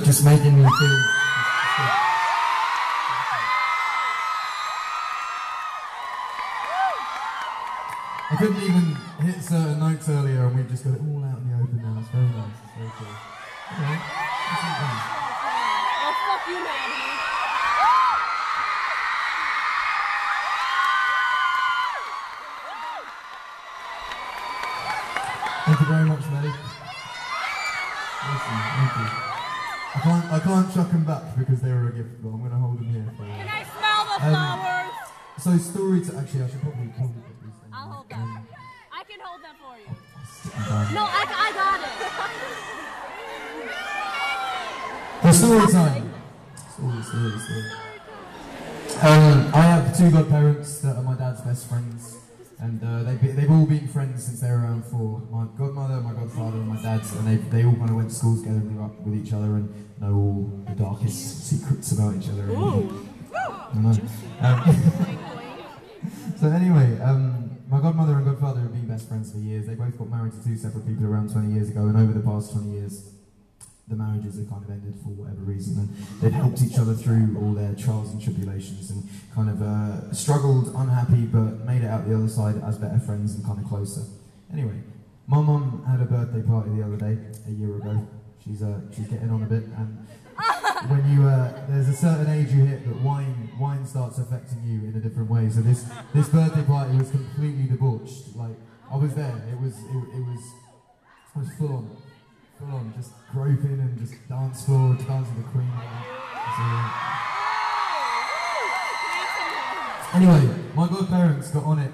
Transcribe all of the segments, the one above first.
just making me feel. I couldn't even hit certain notes earlier, and we've just got it all out in the open now. It's very nice. It's very cool. Anyway, oh, fuck you, Maddie. Thank you very much, Maddie. Awesome, thank you. I can't chuck them back because they were a gift, but I'm going to hold them here for you. Can I smell the flowers? So story to actually, I should probably get these things. I'll hold them. I can hold them for you. Oh, No, I got it. The story time. Story. I have two godparents that are my dad's best friends, and they've all been friends since they were around 4. My godmother, my godfather, and my dad, and they all kind of went to school together and grew up with each other and know all the darkest secrets about each other. Ooh. I know. So anyway, my godmother and godfather have been best friends for years. They both got married to 2 separate people around 20 years ago, and over the past 20 years, the marriages have kind of ended for whatever reason, and they've helped each other through all their trials and tribulations, and kind of struggled, unhappy, but made it out the other side as better friends and kind of closer. Anyway, my mum had a birthday party the other day, a year ago. She's getting on a bit, and when you there's a certain age you hit that wine starts affecting you in a different way. So this birthday party was completely debauched. Like, I was there. It was full on, just groping and just dance floor, dancing the Queen. Anyway, my godparents got on it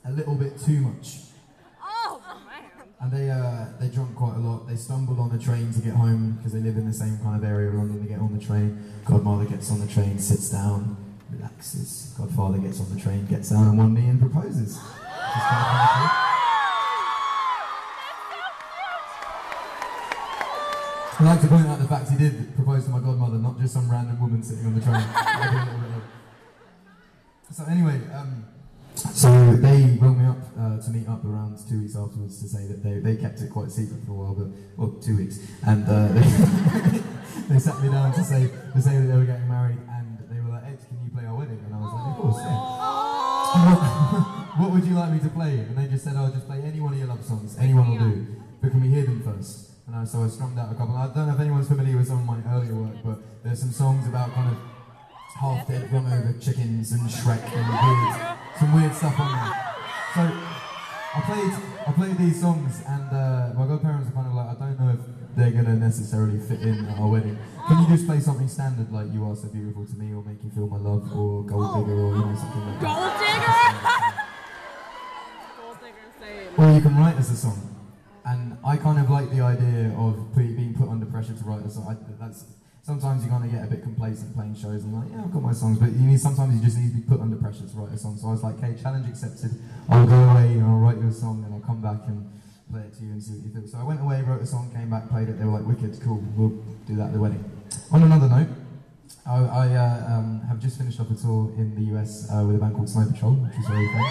a little bit too much. And they drank quite a lot. They stumbled on the train to get home because they live in the same kind of area of London. They get on the train. Godmother gets on the train, sits down, relaxes. Godfather gets on the train, gets down on one knee and proposes. Which is kind of cool. I'd like to point out the fact he did propose to my godmother, not just some random woman sitting on the train. So anyway, so they rang me up to meet up around 2 weeks afterwards to say that they kept it quite secret for a while, but, well, 2 weeks. And they sat me down to say that they were getting married, and they were like, "Ed, can you play our wedding?" And I was like, "Of course, yeah." What would you like me to play? And they just said, "I'll just play any one of your love songs, anyone will do, but can we hear them first?" And so I strummed out a couple. I don't know if anyone's familiar with some of my earlier work, but there's some songs about kind of half-dead run over chickens and Shrek and some weird stuff on there. So I played these songs, and my godparents are kind of like, I don't know if they're going to necessarily fit in at our wedding. Can you just play something standard like "You Are So Beautiful to Me" or "Make You Feel My Love" or "Gold Digger" or something like that? Gold Digger! Gold Digger, same. Or you can write us a song. And I kind of like the idea of being put under pressure to write a song. Sometimes you kind of get a bit complacent playing shows and like, yeah, I've got my songs, but sometimes you just need to be put under pressure to write a song. So I was like, okay, challenge accepted. I'll go away and I'll write you a song and I'll come back and play it to you and see what you think. So I went away, wrote a song, came back, played it. They were like, wicked, cool, we'll do that at the wedding. On another note, I have just finished off a tour in the US with a band called Snow Patrol, which is very fun.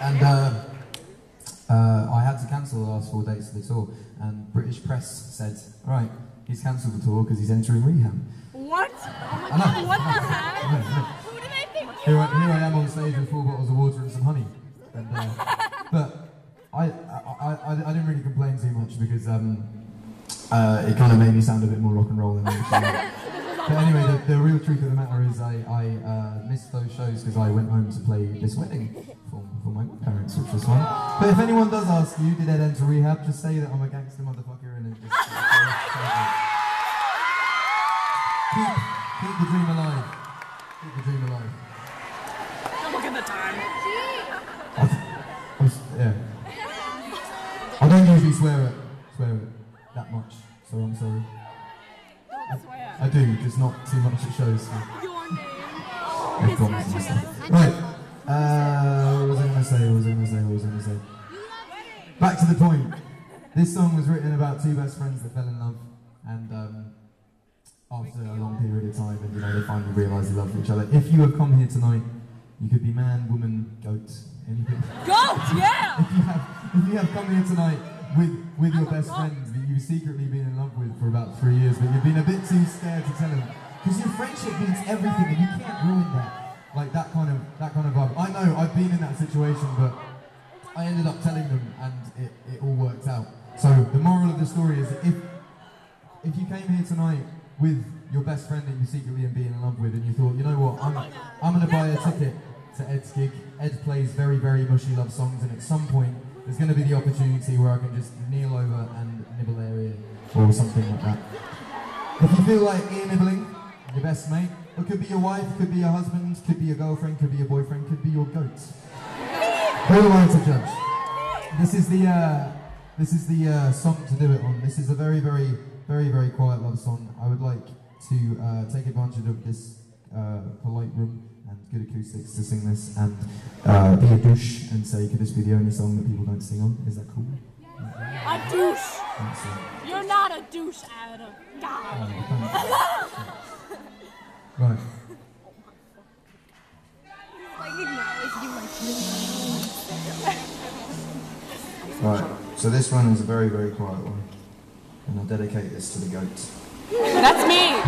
And I had to cancel the last 4 dates of the tour, and British press said, "Right, he's cancelled the tour because he's entering rehab." What? Oh my God, what the heck? Who do they think? Here I am on stage with 4 bottles of water and some honey. And, but I didn't really complain too much because it kind of made me sound a bit more rock and roll than actually. But anyway, the real truth of the matter is I missed those shows because I went home to play this wedding for my parents, which was fun. But if anyone does ask you, did Ed enter rehab, just say that I'm a gangster motherfucker and it just... keep the dream alive. Keep the dream alive. Don't look at the time. Yeah. I don't usually swear it that much, so I'm sorry. I do, just not too much at shows. So. Your name. Right. What was I going to say? Back to the point. This song was written about 2 best friends that fell in love, and after a long period of time, and they finally realised they loved each other. If you have come here tonight, you could be man, woman, goat, anything. Goat, yeah! If you have come here tonight with your best friend that you've secretly been in love with for about 3 years, but you've been a bit too scared to tell him because your friendship means everything, and you can't ruin that. Like that kind of vibe. I know I've been in that situation, but I ended up telling them, and it all worked out. So the moral of the story is, if you came here tonight with your best friend that you secretly been in love with, and you thought, you know what, I'm going to buy a ticket to Ed's gig. Ed plays very, very mushy love songs, and at some point there's going to be the opportunity where I can just kneel over and nibble their ear or something like that. If you feel like ear nibbling, your best mate, it could be your wife, could be your husband, could be your girlfriend, could be your boyfriend, could be your goat. Who am I to judge? This is the song to do it on. This is a very, very, very, very quiet love song. I would like to take advantage of this polite room and good acoustics to sing this, and be a douche and say, could this be the only song that people don't sing on? Is that cool? A douche! You're not a douche, Adam. God. Right. Right, so this one is a very, very quiet one, and I'll dedicate this to the goat. That's me!